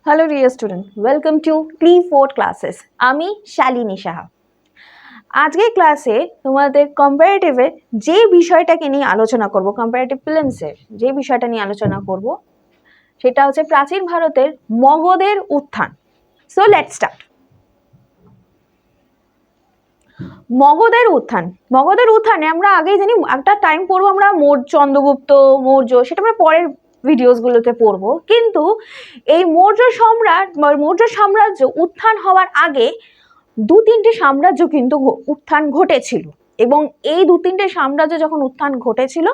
Hello dear student, welcome to ক্লি4 classes. আমি শালিনী সাহা। আজকের ক্লাসে তোমাদের কম্পারেটিভে যে বিষয়টাকে নিয়ে আলোচনা করব, কম্পারেটিভ প্রিলিমসের যে বিষয়টা নিয়ে আলোচনা করব সেটা হচ্ছে প্রাচীন ভারতের মগধের উত্থান। So let's start. মগধের উত্থানে আমরা আগেই জানি, একটা টাইম পড়বো আমরা চন্দ্রগুপ্ত মৌর্য, সেটা আমরা পরের ভিডিওসগুলোতে পড়বো। কিন্তু এই মৌর্য সাম্রাজ্য উত্থান হওয়ার আগে দু তিনটে সাম্রাজ্য কিন্তু উত্থান ঘটেছিল, এবং এই দু তিনটে সাম্রাজ্য যখন উত্থান ঘটেছিল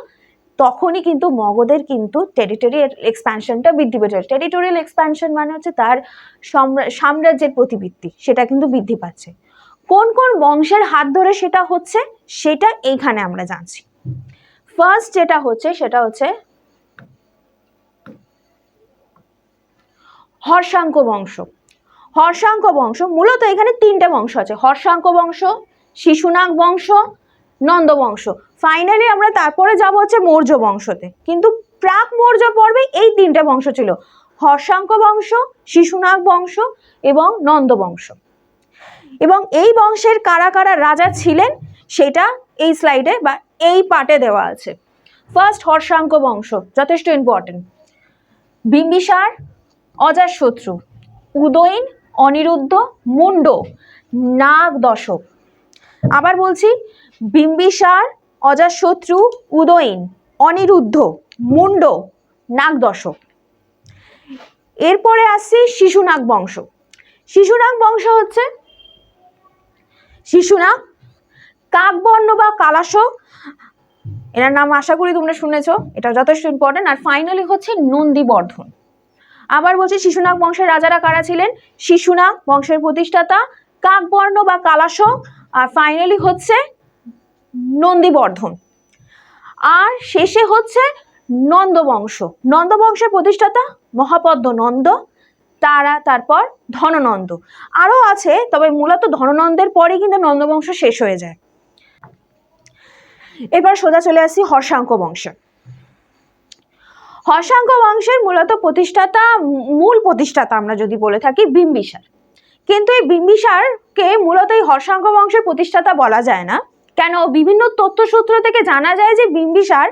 তখনই কিন্তু মগধের কিন্তু টেরিটোরিয়াল এক্সপ্যানশনটা বৃদ্ধি পেয়েছে। টেরিটোরিয়াল এক্সপ্যানশন মানে হচ্ছে তার সাম্রাজ্যের প্রতিবৃত্তি, সেটা কিন্তু বৃদ্ধি পাচ্ছে। কোন কোন বংশের হাত ধরে সেটা হচ্ছে, সেটা এইখানে আমরা জানছি। ফার্স্ট যেটা হচ্ছে সেটা হচ্ছে হর্ষাঙ্ক বংশ। হর্ষাঙ্ক বংশ মূলত এখানে তিনটে বংশ আছে: হর্ষাঙ্ক বংশ, শিশুনাগ বংশ, নন্দ বংশ। ফাইনালি আমরা তারপরে যাব হচ্ছে মৌর্য বংশতে, কিন্তু প্রাক মৌর্য পর্বে এই তিনটে বংশ ছিল: হর্ষাঙ্ক বংশ, শিশুনাগ বংশ এবং নন্দ বংশ। এবং এই বংশের কারা কারা রাজা ছিলেন সেটা এই স্লাইডে বা এই পার্টে দেওয়া আছে। ফার্স্ট হর্ষাঙ্ক বংশ, যথেষ্ট ইম্পর্টেন্ট। বিম্বিসার, অজাতশত্রু, উদয়ন, অনিরুদ্ধ, মুন্ড, নাগ দশক। আবার বলছি, বিম্বিসার, অজাতশত্রু, উদয়ন, অনিরুদ্ধ, মুন্ড, নাগ দশক। এরপরে আসছি শিশুনাগ বংশ। শিশুনাগ বংশ হচ্ছে শিশুনাগ, কাকবর্ণ বা কালাশক, এনার নাম আশা করি তোমরা শুনেছো, এটা যথেষ্ট ইম্পর্টেন্ট। আর ফাইনালি হচ্ছে নন্দীবর্ধন। আবার বলছি, শিশুনাগ বংশের রাজারা কারা ছিলেন? শিশুনাগ বংশের প্রতিষ্ঠাতা, কাকবর্ণ বা কালাশক, আর ফাইনালি হচ্ছে নন্দীবর্ধন। আর শেষে হচ্ছে নন্দবংশ। নন্দবংশের প্রতিষ্ঠাতা মহাপদ্ম নন্দ, তারপর ধননন্দ। আরো আছে, তবে মূলত ধননন্দের পরে কিন্তু নন্দবংশ শেষ হয়ে যায়। এবার সোজা চলে আসি হর্ষাঙ্ক বংশে। হর্ষাঙ্ক বংশের মূলত মূল প্রতিষ্ঠাতা আমরা যদি বলে থাকি বিম্বিসার, কিন্তু এই বিম্বিসারকে মূলত এই হর্ষাঙ্ক বংশের প্রতিষ্ঠাতা বলা যায় না। কেন? বিভিন্ন তথ্যসূত্র থেকে জানা যায় যে বিম্বিসার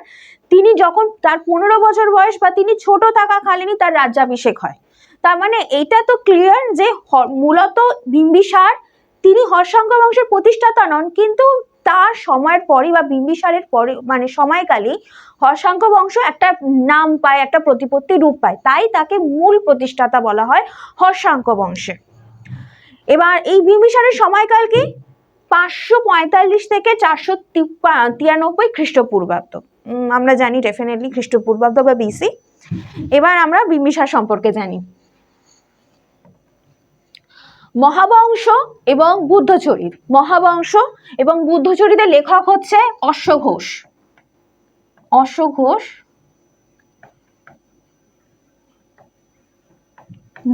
তিনি যখন তার 15 বছর বয়স বা তিনি ছোট থাকাকালীনই তার রাজ্যাভিষেক হয়। তার মানে এইটা তো ক্লিয়ার যে মূলত বিম্বিসার তিনি হর্ষাঙ্ক বংশের প্রতিষ্ঠাতা নন, কিন্তু তার সময়ের পরে বা বিম্বিসারের পরে মানে সময়কালে হর্ষাঙ্ক বংশ একটা নাম পায়, একটা প্রতিপত্তি রূপ পায়, তাই তাকে মূল প্রতিষ্ঠাতা বলা হয় হর্ষাঙ্ক বংশে। এবার এই বিম্বিসারের সময়কাল কি? 545 থেকে 493 খ্রিস্টপূর্বাব্দ। আমরা জানি ডেফিনেটলি খ্রিস্টপূর্বাব্দ বা বিসি। এবার আমরা বিম্বিসার সম্পর্কে জানি। মহাবংশ এবং বুদ্ধচরিত। মহাবংশ এবং বুদ্ধচরিতের লেখক হচ্ছে অশ্বঘোষ।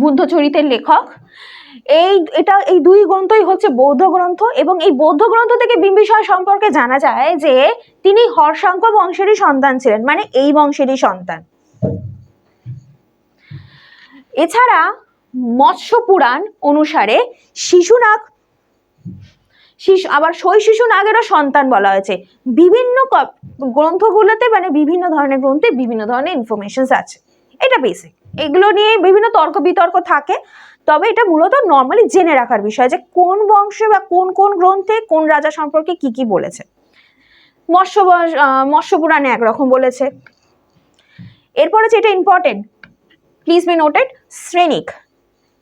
বুদ্ধচরিতের লেখক। এই দুই গ্রন্থই হচ্ছে বৌদ্ধ গ্রন্থ, এবং এই বৌদ্ধ গ্রন্থ থেকে বিম্বিসার সম্পর্কে জানা যায় যে তিনি হর্ষাঙ্ক বংশেরই সন্তান ছিলেন, মানে এই বংশেরই সন্তান। এছাড়া মৎস্য পুরাণ অনুসারে আবার শিশুনাগেরও সন্তান বলা হয়েছে। বিভিন্ন গ্রন্থগুলোতে মানে বিভিন্ন ধরনের গ্রন্থে বিভিন্ন ধরনের ইনফরমেশন আছে, এটা বেসিক। এগুলো নিয়ে বিভিন্ন তর্ক বিতর্ক থাকে, তবে এটা মূলত নর্মালি জেনে রাখার বিষয় যে কোন বংশে বা কোন কোন গ্রন্থে কোন রাজা সম্পর্কে কি কি বলেছে। মৎস্য পুরাণে একরকম বলেছে। এরপরে যেটা important, please be noted, Shrenika.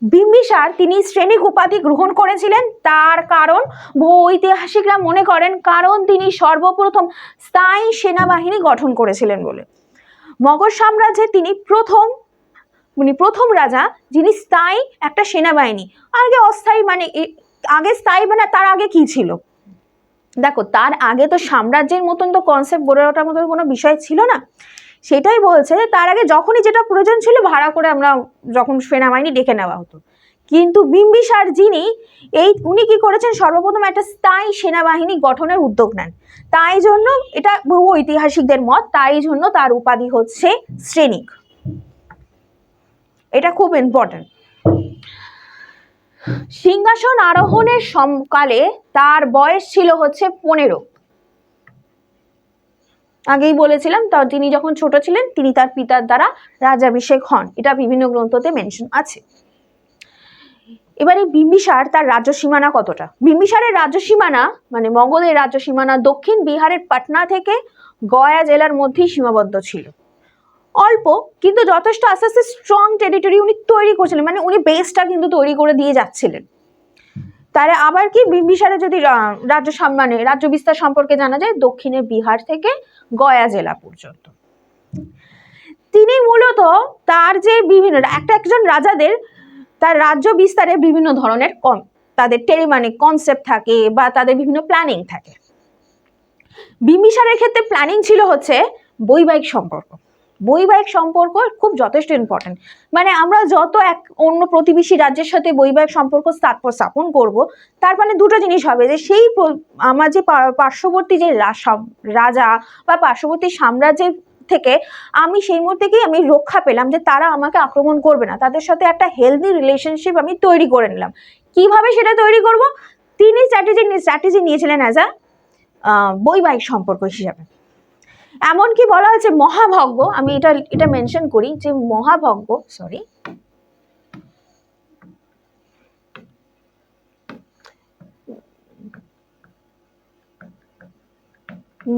Bimbisara তিনি শ্রেণিক উপাধি গ্রহণ করেছিলেন, তার কারণ বহু ঐতিহাসিকরা মনে করেন কারণ তিনি সর্বপ্রথম স্থায়ী সেনাবাহিনী গঠন করেছিলেন বলে। মগধ সাম্রাজ্যে তিনি প্রথম রাজা যিনি স্থায়ী একটা সেনাবাহিনী, আগে অস্থায়ী মানে আগে স্থায়ী মানে তার আগে কি ছিল? দেখো, তার আগে তো সাম্রাজ্যের মতন তো কনসেপ্ট গড়ে ওঠার মতন কোনো বিষয় ছিল না। সেটাই বলছে, তার আগে যখনই যেটা প্রয়োজন ছিল ভাড়া করে আমরা যখন সেনাবাহিনী ডেকে নেওয়া হতো। কিন্তু বিম্বিসার উনি কি করেছেন, সর্বপ্রথম একটা স্থায়ী সেনাবাহিনী গঠনের উদ্যোগ নেন। তাই জন্য এটা বহু ঐতিহাসিকদের মত, তাই জন্য তার উপাধি হচ্ছে শ্রেণিক। এটা খুব ইম্পর্টেন্ট। সিংহাসন আরোহণের সমকালে তার বয়স ছিল হচ্ছে 15। আগেই বলেছিলাম, তিনি যখন ছোট ছিলেন তিনি তার পিতার দ্বারা রাজাভিষেক হন, এটা বিভিন্ন গ্রন্থতে মেনশন আছে। এবারে বিম্বিসার তার রাজ্য সীমানা কতটা? বিম্বিসারের রাজ্য সীমানা মানে মগধের রাজ্য সীমানা দক্ষিণ বিহারের পাটনা থেকে গয়া জেলার মধ্যেই সীমাবদ্ধ ছিল। অল্প কিন্তু যথেষ্ট আস্তে আস্তে স্ট্রং টেরিটরি উনি তৈরি করছিলেন, মানে উনি বেসটা কিন্তু তৈরি করে দিয়ে যাচ্ছিলেন। তাহলে আবার কি বিম্বিসারের যদি মানে রাজ্য বিস্তার সম্পর্কে জানা যায়, দক্ষিণে বিহার থেকে গয়া জেলা পর্যন্ত। তিনি মূলত তার যে বিভিন্ন একজন রাজাদের তার রাজ্য বিস্তারে বিভিন্ন ধরনের তাদের মানে কনসেপ্ট থাকে বা তাদের বিভিন্ন প্ল্যানিং থাকে। বিম্বিসারের ক্ষেত্রে প্ল্যানিং ছিল হচ্ছে বৈবাহিক সম্পর্ক। বৈবাহিক সম্পর্ক খুব যথেষ্ট ইম্পর্টেন্ট, মানে আমরা যত অন্য প্রতিবেশী রাজ্যের সাথে বৈবাহিক সম্পর্ক স্থাপন করব, তার মানে দুটো জিনিস হবে, যে সেই আমার যে পার্শ্ববর্তী যে রাজা বা পার্শ্ববর্তী সাম্রাজ্যের থেকে আমি সেই মুহূর্তেই আমি রক্ষা পেলাম, যে তারা আমাকে আক্রমণ করবে না, তাদের সাথে একটা হেলদি রিলেশনশিপ আমি তৈরি করে নিলাম। কিভাবে সেটা তৈরি করব? তিনি স্ট্র্যাটেজি নিয়েছিলেন অ্যাজ আ বৈবাহিক সম্পর্ক হিসাবে। এমনকি বলা হয়েছে মহাভাগ্য, আমি এটা মেনশন করি যে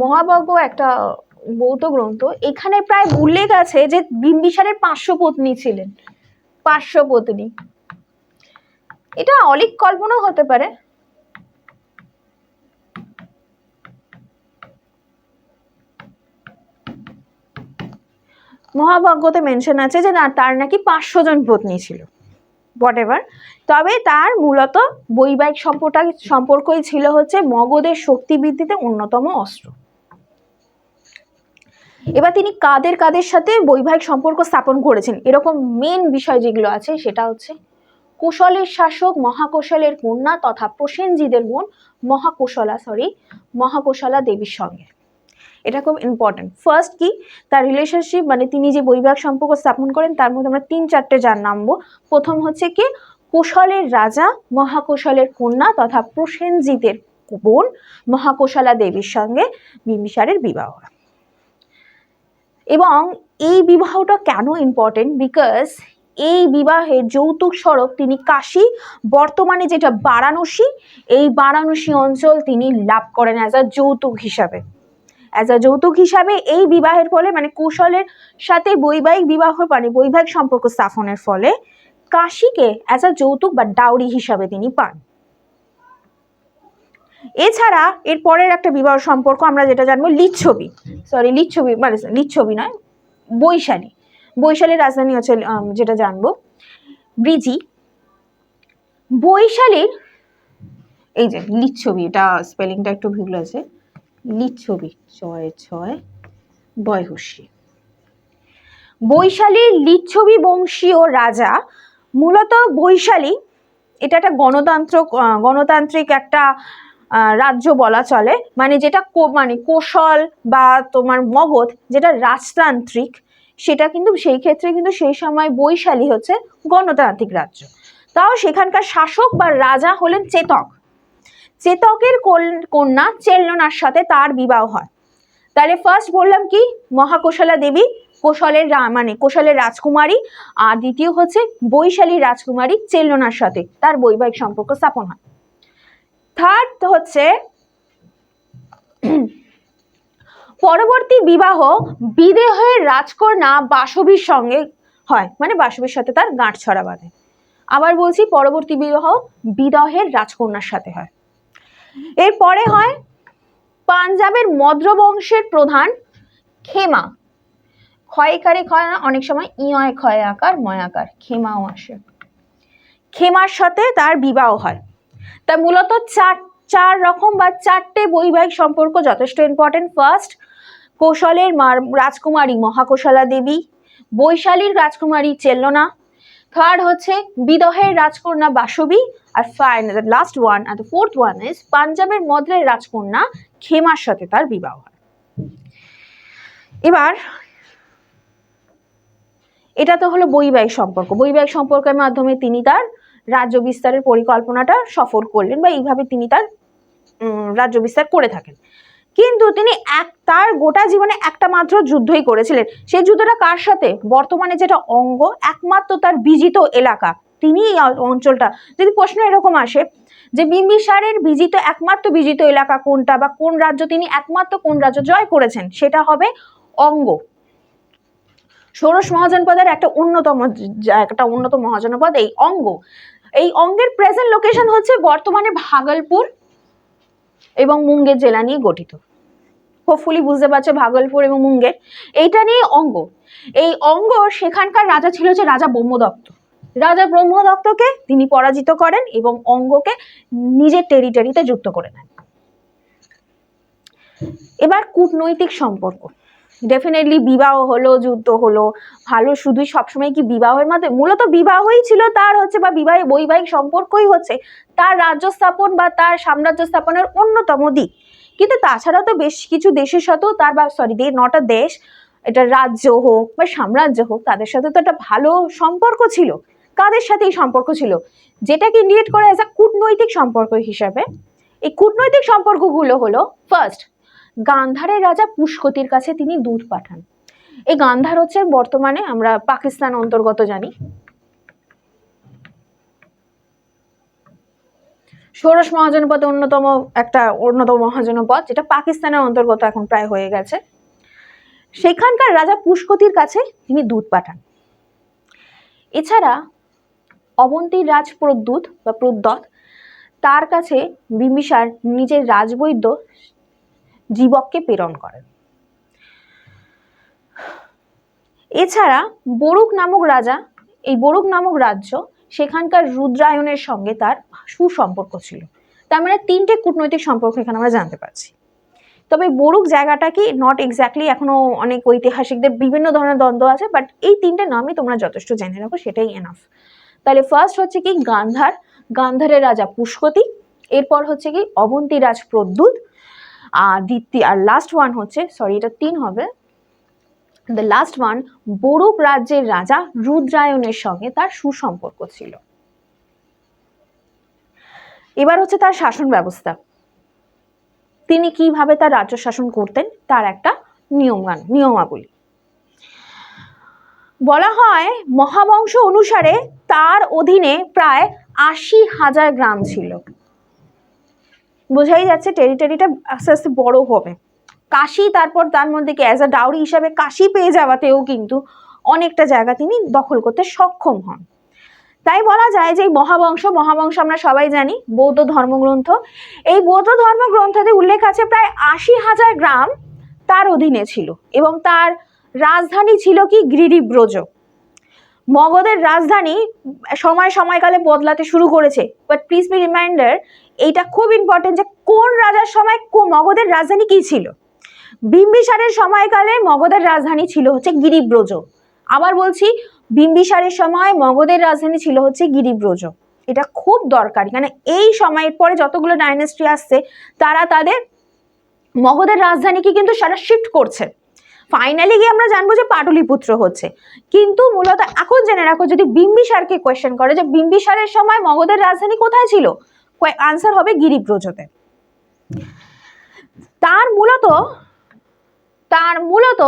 মহাভাগ্য একটা বৌদ্ধ গ্রন্থ, এখানে প্রায় উল্লেখ আছে যে বিম্বিসারের 500 পত্নী ছিলেন। 500 পত্নী, এটা অলিক কল্পনাও হতে পারে। মহাভাগ্যতে মেনশন আছে যে তার নাকি 500 জন পত্নী ছিল, হোয়াটএভার। তবে তার মূলত বৈবাহিক সম্পর্কই ছিল হচ্ছে মগধের শক্তি বৃদ্ধিতে অন্যতম অস্ত্র। এবার তিনি কাদের সাথে বৈবাহিক সম্পর্ক স্থাপন করেছেন, এরকম মেন বিষয় যেগুলো আছে সেটা হচ্ছে কোশলের শাসক মহাকৌশলের কন্যা তথা প্রসেনজিতের বোন মহাকৌশলা দেবীর সঙ্গে। এটা খুব ইম্পর্টেন্ট। ফার্স্ট কি তার রিলেশনশিপ, মানে তিনি যে বৈবাহিক সম্পর্ক স্থাপন করেন তার মধ্যে আমরা 3-4টে যার নামবো। প্রথম হচ্ছে কি কোশলের রাজা মহাকৌশলের কন্যা তথা প্রসেনজিতের বোন মহাকৌশলা দেবীর সঙ্গে বিম্বিসারের বিবাহ। এবং এই বিবাহটা কেন ইম্পর্টেন্ট? বিকজ এই বিবাহের যৌতুক স্বরূপ তিনি কাশী, বর্তমানে যেটা বারাণসী, এই বারাণসী অঞ্চল তিনি লাভ করেন অ্যাজ আ যৌতুক হিসাবে। এই বিবাহের ফলে মানে কৌশলের সাথে বৈবাহিক বিবাহ মানে বৈবাহিক সম্পর্ক স্থাপনের ফলে কাশীকে অ্যাজ আ যৌতুক বা ডাউরি হিসাবে তিনি পান। এছাড়া এর পরের একটা বিবাহ সম্পর্ক আমরা যেটা জানবো বৈশালীর রাজধানী হচ্ছে যেটা জানবো ব্রিজি। বৈশালীর এই যে লিচ্ছবি, এটা স্পেলিংটা একটু ভুল আছে, লিচ্ছবি বৈশালীর লিচ্ছবি বংশীয় রাজা মূলত বৈশালী, এটা একটা গণতান্ত্রিক একটা রাজ্য বলা চলে, মানে যেটা মানে কোশল বা তোমার মগধ যেটা রাজতান্ত্রিক, সেটা কিন্তু সেই ক্ষেত্রে কিন্তু সেই সময় বৈশালী হচ্ছে গণতান্ত্রিক রাজ্য। তাও সেখানকার শাসক বা রাজা হলেন চেতকের কন্যা চেল্লনার সাথে তার বিবাহ হয়। তাহলে ফার্স্ট বললাম কি মহাকৌশলা দেবী কোশলের রাজকুমারী, আর দ্বিতীয় হচ্ছে বৈশালী রাজকুমারী চেল্লনার সাথে তার বৈবাহিক সম্পর্ক স্থাপন হয়। থার্ড হচ্ছে পরবর্তী বিবাহ বিদেহের রাজকন্যা বাসবীর সঙ্গে হয়, মানে বাসবীর সাথে তার গাঁটছড়া বাঁধে। আবার বলছি পরবর্তী বিবাহ বিদেহের রাজকন্যার সাথে হয়। এরপরে হয় পাঞ্জাবের মদ্র বংশের প্রধান খেমা, ক্ষয়কারে ক্ষয় না, অনেক সময় ইয় ক্ষয় আকার ময়াকার, খেমাও আসে, খেমার সাথে তার বিবাহ হয়। তা মূলত চার রকম বা 4টে বৈবাহিক সম্পর্ক যথেষ্ট ইম্পর্টেন্ট। ফার্স্ট কৌশলের রাজকুমারী মহাকৌশলা দেবী, বৈশালীর রাজকুমারী চেল্লনা, থার্ড হচ্ছে বিদহের রাজকন্যা বাসবী, আর ফাইনাল লাস্ট ওয়ান আর দ্য ফোর্থ ওয়ান ইজ পাঞ্জাবের মদ্রের রাজকন্যা খেমার সাথে তার বিবাহ হয়। এবার এটা তো হলো বৈবাহিক সম্পর্কের মাধ্যমে তিনি তার রাজ্য বিস্তারের পরিকল্পনাটা সফল করলেন, বা এইভাবে তিনি তার রাজ্য বিস্তার করে থাকেন। কিন্তু তিনি তার গোটা জীবনে একটা মাত্র যুদ্ধই করেছিলেন। সেই যুদ্ধটা কার সাথে? বর্তমানে যেটা অঙ্গ, একমাত্র তার বিজিত এলাকা, তিনি এই অঞ্চলটা, যদি প্রশ্ন এরকম আসে যে বিম্বিসারের একমাত্র বিজিত এলাকা কোনটা, বা কোন রাজ্য তিনি একমাত্র কোন রাজ্য জয় করেছেন, সেটা হবে অঙ্গ। ষোড়শ মহাজনপদের একটা অন্যতম মহাজনপদ এই অঙ্গ। এই অঙ্গের প্রেজেন্ট লোকেশন হচ্ছে বর্তমানে ভাগলপুর এবং মুঙ্গের জেলা নিয়ে গঠিত। হোপফুলি বুঝতে পারছে, ভাগলপুর এবং মুঙ্গের, এইটা নিয়ে অঙ্গ। এই অঙ্গ, সেখানকার রাজা ছিল যে রাজা ব্রহ্মদত্ত। রাজা ব্রহ্মদত্তকে তিনি পরাজিত করেন এবং অঙ্গকে নিজের টেরিটরিতে যুক্ত করে নেন। এবার কূটনৈতিক সম্পর্ক, ডেফিনেটলি বিবাহ হলো, যুদ্ধ হলো, ভালো শুধুই সবসময় কি বিবাহের মাধ্যমে? মূলত বিবাহই ছিল তার হচ্ছে, বা বৈবাহিক সম্পর্কই হচ্ছে তার রাজ্য স্থাপন বা তার সাম্রাজ্য স্থাপনের অন্যতম দিক। কিন্তু তাছাড়াও তো বেশ কিছু দেশের সাথেও তার, বা সরি নট আ দেশ, এটা রাজ্য হোক বা সাম্রাজ্য হোক, তাদের সাথে তো একটা ভালো সম্পর্ক ছিল। কাদের সাথে এই সম্পর্ক ছিল? যেটাকে ইন্ডিকেট করে অ্যাজ আ কূটনৈতিক সম্পর্ক হিসাবে। এই কূটনৈতিক সম্পর্কগুলো হলো, ফার্স্ট, গান্ধারের রাজা পুষ্কতির কাছে তিনি দূত পাঠান। এই গান্ধার হচ্ছে বর্তমানে আমরা পাকিস্তান অন্তর্গত জানি। ষোড়শ মহাজনপদ অন্যতম মহাজনপদ, যেটা পাকিস্তানের অন্তর্গত এখন প্রায় হয়ে গেছে। সেখানকার রাজা পুষ্কতির কাছে তিনি দূত পাঠান। এছাড়া অবন্তীর রাজ প্রদ্যোৎ, তার কাছে বিম্বিসার নিজের রাজবৈদ্য জীবককে প্রেরণ করেন। এছাড়া বরুক নামক রাজা, এই বরুক নামক রাজ্য, সেখানকার রুদ্রায়নের সঙ্গে তার সুসম্পর্ক ছিল। তার মানে তিনটে কূটনৈতিক সম্পর্ক এখানে আমরা জানতে পারছি। তবে বরুক জায়গাটা কি নট এক্স্যাক্টলি, এখনো অনেক ঐতিহাসিকদের বিভিন্ন ধরনের দ্বন্দ্ব আছে, বাট এই তিনটে নামই তোমরা যথেষ্ট জেনে রাখো, সেটাই এনাফ। তাহলে ফার্স্ট হচ্ছে কি গান্ধারের রাজা পুষ্কতি, এরপর হচ্ছে কি অবন্তী রাজ প্রদ্যোৎ, আর লাস্ট ওয়ান হচ্ছে, সরি এটা 3 হবে, দ্য লাস্ট ওয়ান, বরুক রাজ্যের রাজা রুদ্রায়নের সঙ্গে তার সুসম্পর্ক ছিল। এবার হচ্ছে তার শাসন ব্যবস্থা, তিনি কিভাবে তার রাজ্য শাসন করতেন তার একটা নিয়মাবলী। বলা হয় মহাবংশ অনুসারে তার অধীনে প্রায় 80,000 গ্রাম ছিল। বোঝাই যাচ্ছে টেরিটরিটা আস্তে আস্তে বড় হবে। কাশি, তারপর তার মধ্যে কি অ্যাজ আ ডাউরি হিসাবে কাশি পেয়ে যাওয়াতেও কিন্তু অনেকটা জায়গা তিনি দখল করতে সক্ষম হন। তাই বলা যায় যে মহাবংশ আমরা সবাই জানি বৌদ্ধ ধর্মগ্রন্থ, এই বৌদ্ধ ধর্মগ্রন্থতে উল্লেখ আছে প্রায় 80,000 গ্রাম তার অধীনে ছিল, এবং তার রাজধানী ছিল কি গিরিব্রজ। মগধের রাজধানী সময়কালে বদলাতে শুরু করেছে, বাট প্লিজ বি রিমাইন্ডার, এইটা খুব ইম্পর্টেন্ট যে কোন রাজার সময় মগধের রাজধানী কি ছিল। বিম্বিসারের সময়কালে মগধের রাজধানী ছিল হচ্ছে গিরিব্রজ। আবার বলছি, বিম্বিসারের সময় মগধের রাজধানী ছিল হচ্ছে গিরিব্রজ। এটা খুব দরকারি, মানে এই সময়ের পরে যতগুলো ডাইনেস্টি আসছে তারা তাদের মগধের রাজধানীকে কিন্তু সারা শিফট করছে। ফাইনালি গিয়ে আমরা জানবো যে পাটলিপুত্র হচ্ছে, কিন্তু মূলত এখন জেনে রাখো, যদি বিম্বিসারকে কোয়েশ্চেন করে যে বিম্বিসারের সময় মগধের রাজধানী কোথায় ছিল, আনসার হবে গিরিব্রজতে। তার মূলত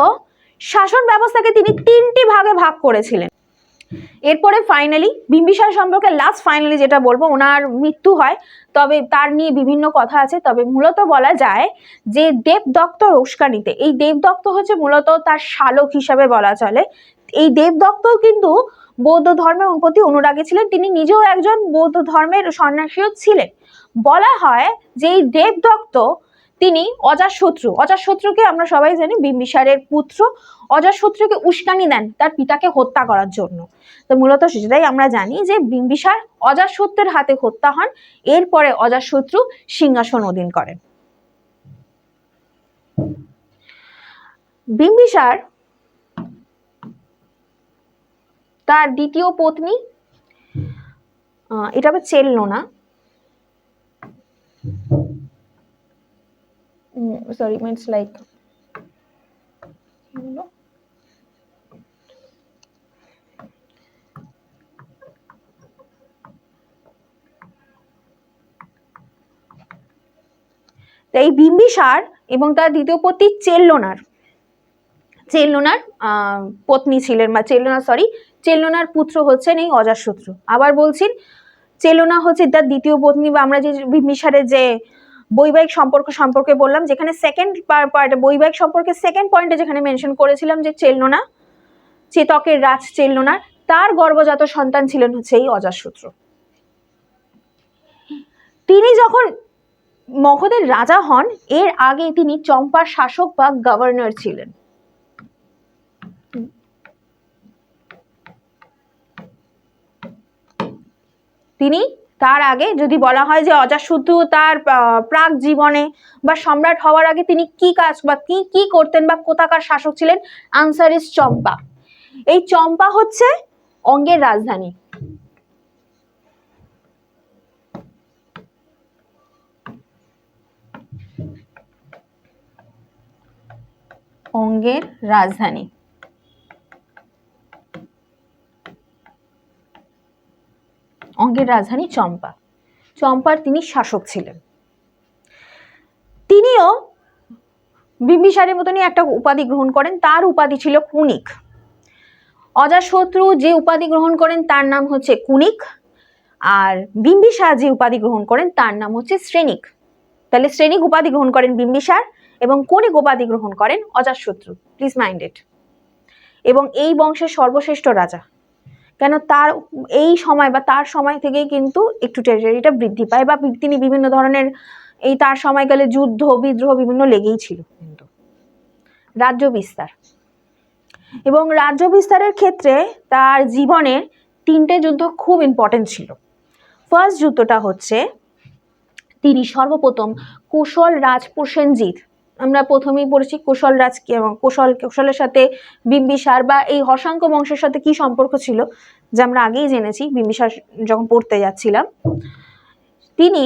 শাসন ব্যবস্থাকে তিনি 3টি ভাগে ভাগ করেছিলেন। এরপরে ফাইনালি বিম্বিসার সম্পর্কে ফাইনালি যেটা বলবো, ওনার মৃত্যু হয়, তবে তার নিয়ে বিভিন্ন কথা আছে। তবে মূলত বলা যায় যে দেবদত্তর উস্কানিতে, এই দেবদত্ত হচ্ছে মূলত তার শালক হিসাবে বলা চলে। এই দেবদত্ত কিন্তু বৌদ্ধ ধর্মের প্রতি অনুরাগী ছিলেন, তিনি নিজেও একজন বৌদ্ধ ধর্মের সন্ন্যাসীও ছিলেন। বলা হয় যে এই দেবদত্ত তিনি অজাতশত্রুকে আমরা সবাই জানি বিম্বিসারের পুত্র, অজাতশত্রুকে উস্কানি দেন তার পিতাকে হত্যা করার জন্য। তো মূলত সেটাই আমরা জানি যে বিম্বিসার অজাতশত্রুর হাতে হত্যা হন, এরপরে অজাতশত্রু সিংহাসন অধীন করেন। বিম্বিসার তার দ্বিতীয় পত্নী, এটা হবে চেলনোনা, sorry means like এই বিম্বিসার এবং তার দ্বিতীয় পত্নী চেল্লোনার পত্নী ছিলেন, বা চেল্লোনার পুত্র হচ্ছেন এই অজাতশত্রু। আবার বলছি, চেল্লোনা হচ্ছে তার দ্বিতীয় পত্নী, বা আমরা যে বিম্বিসারের যে বৈবাহিক সম্পর্কে বললাম, যেখানে সেকেন্ড পার্টে বৈবাহিক সম্পর্কে সেকেন্ড পয়েন্টে যেখানে মেনশন করেছিলাম যে চেল্লোনা, চেতকের রাজ চেল্লোনার, তার গর্ভজাত সন্তান ছিলেন হচ্ছে এই অজাতশত্রু। তিনি যখন মগধের রাজা হন, এর আগে তিনি চম্পার শাসক বা গভর্নর ছিলেন। তিনি তার আগে যদি বলা হয় যে অজাতশত্রু তার প্রাক জীবনে বা সম্রাট হওয়ার আগে তিনি কি কাজ বা কি করতেন বা কোথাকার শাসক ছিলেন, আনসার ইজ চম্পা। এই চম্পা হচ্ছে অঙ্গের রাজধানী। অঙ্গের রাজধানী চম্পা। চম্পার তিনি শাসক ছিলেন। তিনিও বিম্বিসারের মতনই একটা উপাধি গ্রহণ করেন, তার উপাধি ছিল কুনিক। অজাতশত্রু যে উপাধি গ্রহণ করেন তার নাম হচ্ছে কুনিক, আর বিম্বিসার যে উপাধি গ্রহণ করেন তার নাম হচ্ছে শ্রেণিক। তাহলে শ্রেণিক উপাধি গ্রহণ করেন বিম্বিসার এবং কুনিক উপাধি গ্রহণ করেন অজাতশত্রু। Please minded. এবং এই বংশের সর্বশ্রেষ্ঠ রাজা, কেন তার এই সময় বা তার সময় থেকেই কিন্তু একটু টেরিটরিটা বৃদ্ধি পায়, বা তিনি বিভিন্ন ধরনের এই তার সময়কালে যুদ্ধ বিদ্রোহ বিভিন্ন লেগেই ছিল। কিন্তু রাজ্য বিস্তার, এবং রাজ্য বিস্তারের ক্ষেত্রে তার জীবনের 3টে যুদ্ধ খুব ইম্পর্টেন্ট ছিল। ফার্স্ট যুদ্ধটা হচ্ছে তিনি সর্বপ্রথম কোশল রাজ প্রসেনজিৎ, আমরা প্রথমেই পড়েছি কোশল রাজ এবং কোশলের সাথে বিম্বিসার বা এই হর্ষাঙ্ক বংশের সাথে কি সম্পর্ক ছিল, যা আমরা আগেই জেনেছি বিম্বিসার যখন পড়তে যাচ্ছিলাম। তিনি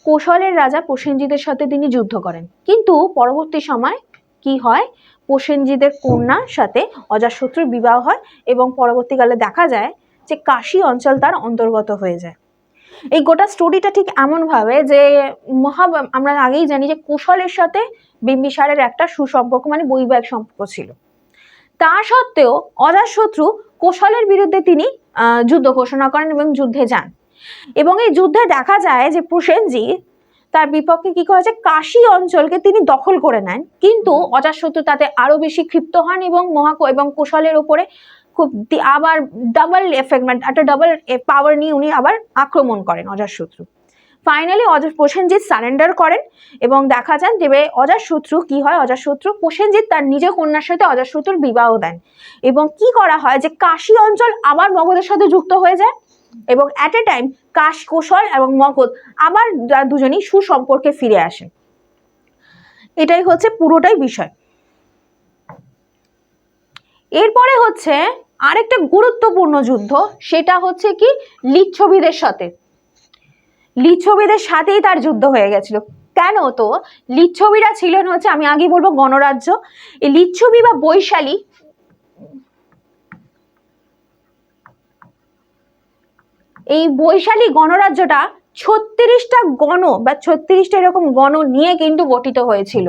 কোশলের রাজা প্রসেনজিতের সাথে তিনি যুদ্ধ করেন, কিন্তু পরবর্তী সময় কি হয়, প্রসেনজিতের কন্যার সাথে অজাতশত্রুর বিবাহ হয় এবং পরবর্তীকালে দেখা যায় যে কাশী অঞ্চল তার অন্তর্গত হয়ে যায়। এই গোটা স্টোরিটা ঠিক এমন ভাবে যে আমরা আগেই জানি যে কোশলের সাথে বিম্বিসারের একটা সুসম্পর্ক, মানে বৈবাহিক সম্পর্ক ছিল। তা সত্ত্বেও অজাতশত্রু কোশলের বিরুদ্ধে তিনি যুদ্ধ ঘোষণা করেন এবং যুদ্ধে যান, এবং এই যুদ্ধে দেখা যায় যে প্রসেনজিৎ তার বিপক্ষে কি করেছে, কাশী অঞ্চলকে তিনি দখল করে নেন, কিন্তু অজাতশত্রু তাতে আরো বেশি ক্ষিপ্ত হন এবং কোশলের উপরে খুব আবার ডাবল এফেক্ট, মানে একটা ডাবল পাওয়ার নিয়ে উনি আবার আক্রমণ করেন অজাতশত্রু। ফাইনালি প্রসেনজিৎ সারেন্ডার করেন এবং দেখা যান যে অজাতশত্রু কি হয়, প্রসেনজিৎ তার নিজের কন্যার সাথে অজাতশত্রুর বিবাহ দেন, এবং কি করা হয় যে কাশী অঞ্চল আবার মগধের সাথে যুক্ত হয়ে যায়, এবং অ্যাট এ টাইম কোশল এবং মগধ আবার দুজনেই সুসম্পর্কে ফিরে আসেন। এটাই হচ্ছে পুরোটাই বিষয়। এরপরে হচ্ছে আরেকটা গুরুত্বপূর্ণ যুদ্ধ, সেটা হচ্ছে কি লিচ্ছবিদের সাথেই তার যুদ্ধ হয়ে গেছিল। কেন, তো লিচ্ছবিরা ছিলেন হচ্ছে, আমি আগে বলবো গণরাজ্য। এই লিচ্ছবি বা বৈশালী, এই বৈশালী গণরাজ্যটা 36টা গণ বা 36টা এরকম গণ নিয়ে কিন্তু গঠিত হয়েছিল।